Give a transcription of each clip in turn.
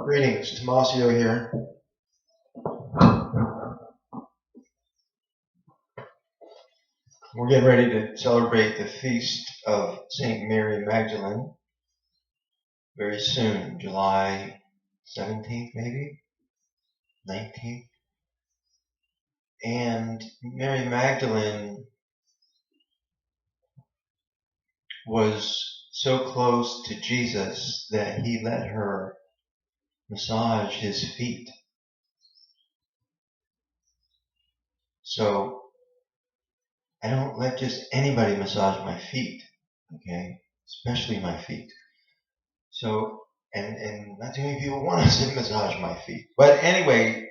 Greetings, Tomasio here. We're getting ready to celebrate the feast of St. Mary Magdalene very soon, July 17th, maybe 19th. And Mary Magdalene was so close to Jesus that he let her massage his feet. So I don't let just anybody massage my feet, okay? Especially my feet. So, and not too many people want us to massage my feet. But anyway,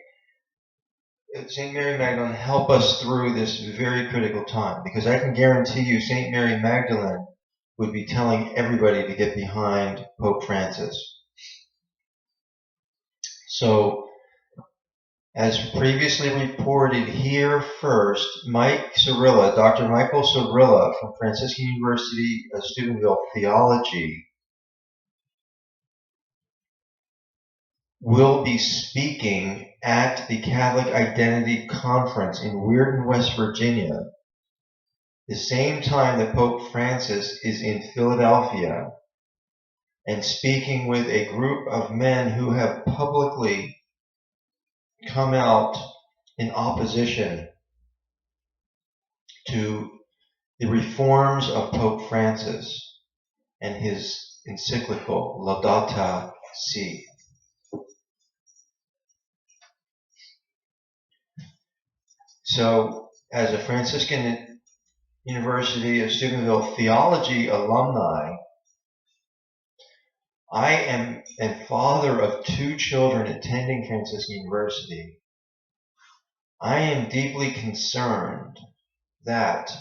St. Mary Magdalene, help us through this very critical time, because I can guarantee you St. Mary Magdalene would be telling everybody to get behind Pope Francis. So, as previously reported here first, Dr. Michael Sirilla from Franciscan University of Steubenville Theology, will be speaking at the Catholic Identity Conference in Weirton, West Virginia, the same time that Pope Francis is in Philadelphia, and speaking with a group of men who have publicly come out in opposition to the reforms of Pope Francis and his encyclical Laudato Si. So, as a Franciscan University of Steubenville theology alumni, I am a father of 2 children attending Franciscan University. I am deeply concerned that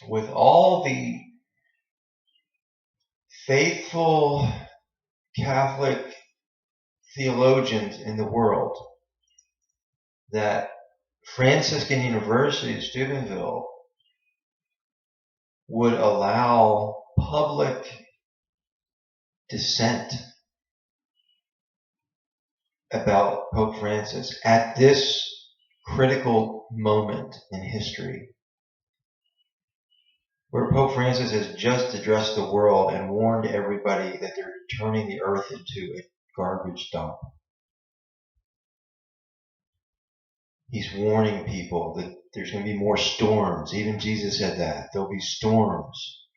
with all the faithful Catholic theologians in the world, that Franciscan University of Steubenville would allow public dissent about Pope Francis at this critical moment in history, where Pope Francis has just addressed the world and warned everybody that they're turning the earth into a garbage dump. He's warning people that there's going to be more storms. Even Jesus said that. There'll be storms,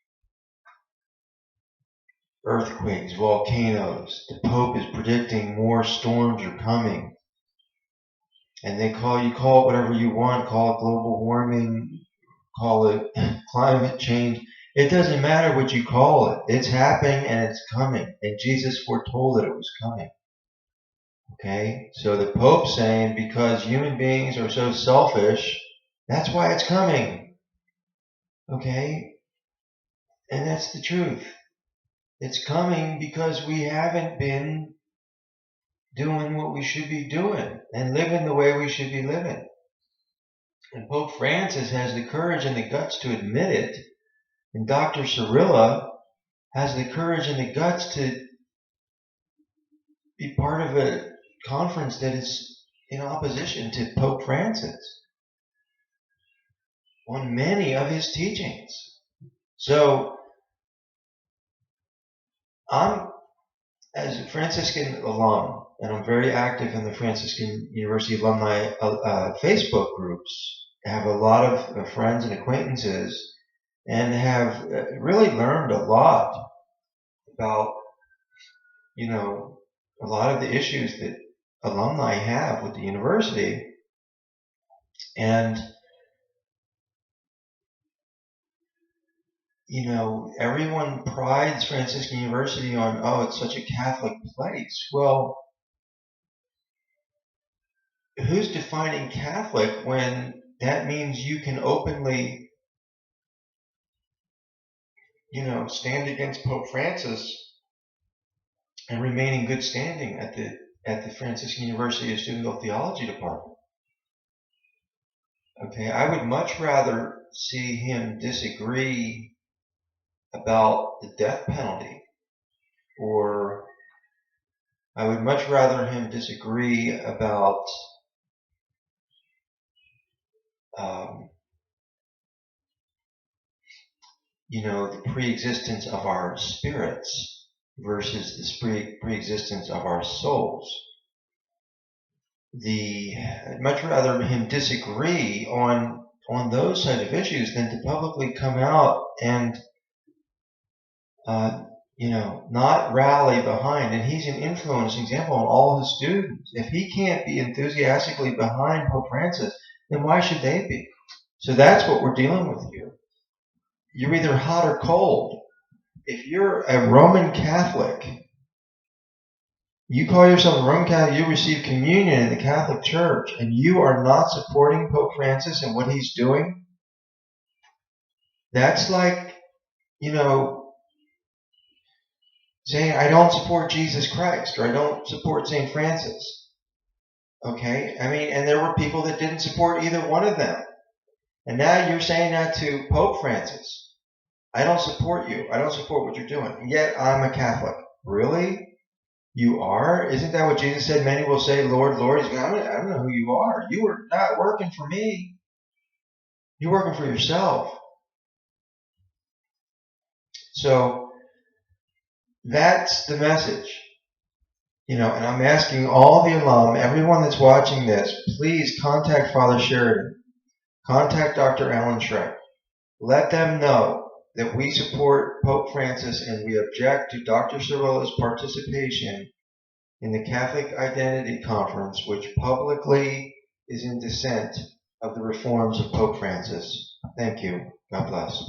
earthquakes, volcanoes. The Pope is predicting more storms are coming. And you call it whatever you want, call it global warming, call it climate change. It doesn't matter what you call it. It's happening and it's coming. And Jesus foretold that it was coming. Okay? So the Pope's saying because human beings are so selfish, that's why it's coming. Okay? And that's the truth. It's coming because we haven't been doing what we should be doing and living the way we should be living. And Pope Francis has the courage and the guts to admit it. And Dr. Sirilla has the courage and the guts to be part of a conference that is in opposition to Pope Francis on many of his teachings. So I'm, as a Franciscan alum, and I'm very active in the Franciscan University alumni Facebook groups, I have a lot of friends and acquaintances, and have really learned a lot about, a lot of the issues that alumni have with the university. And, everyone prides Franciscan University on, oh, it's such a Catholic place. Well, who's defining Catholic when that means you can openly, stand against Pope Francis and remain in good standing at the Franciscan University of Steubenville Theology Department? Okay, I would much rather see him disagree about the death penalty or I would much rather him disagree about um, the pre-existence of our spirits versus the pre-existence of our souls. I'd much rather him disagree on those side of issues than to publicly come out and not rally behind. And he's an influencing example on all his students. If he can't be enthusiastically behind Pope Francis, then why should they be? So that's what we're dealing with here. You're either hot or cold. If you're a Roman Catholic, you call yourself a Roman Catholic, you receive communion in the Catholic Church, and you are not supporting Pope Francis and what he's doing, that's like, saying I don't support Jesus Christ or I don't support St. Francis. Okay? I mean, and there were people that didn't support either one of them. And now you're saying that to Pope Francis. I don't support you. I don't support what you're doing. And yet I'm a Catholic. Really? You are? Isn't that what Jesus said? Many will say, Lord, Lord. He's going, I don't know who you are. You are not working for me. You're working for yourself. So that's the message. And I'm asking all the alum, everyone that's watching this, please contact Father Sheridan. Contact Dr. Alan Schreck. Let them know that we support Pope Francis and we object to Dr. Sirilla's participation in the Catholic Identity Conference, which publicly is in dissent of the reforms of Pope Francis. Thank you. God bless.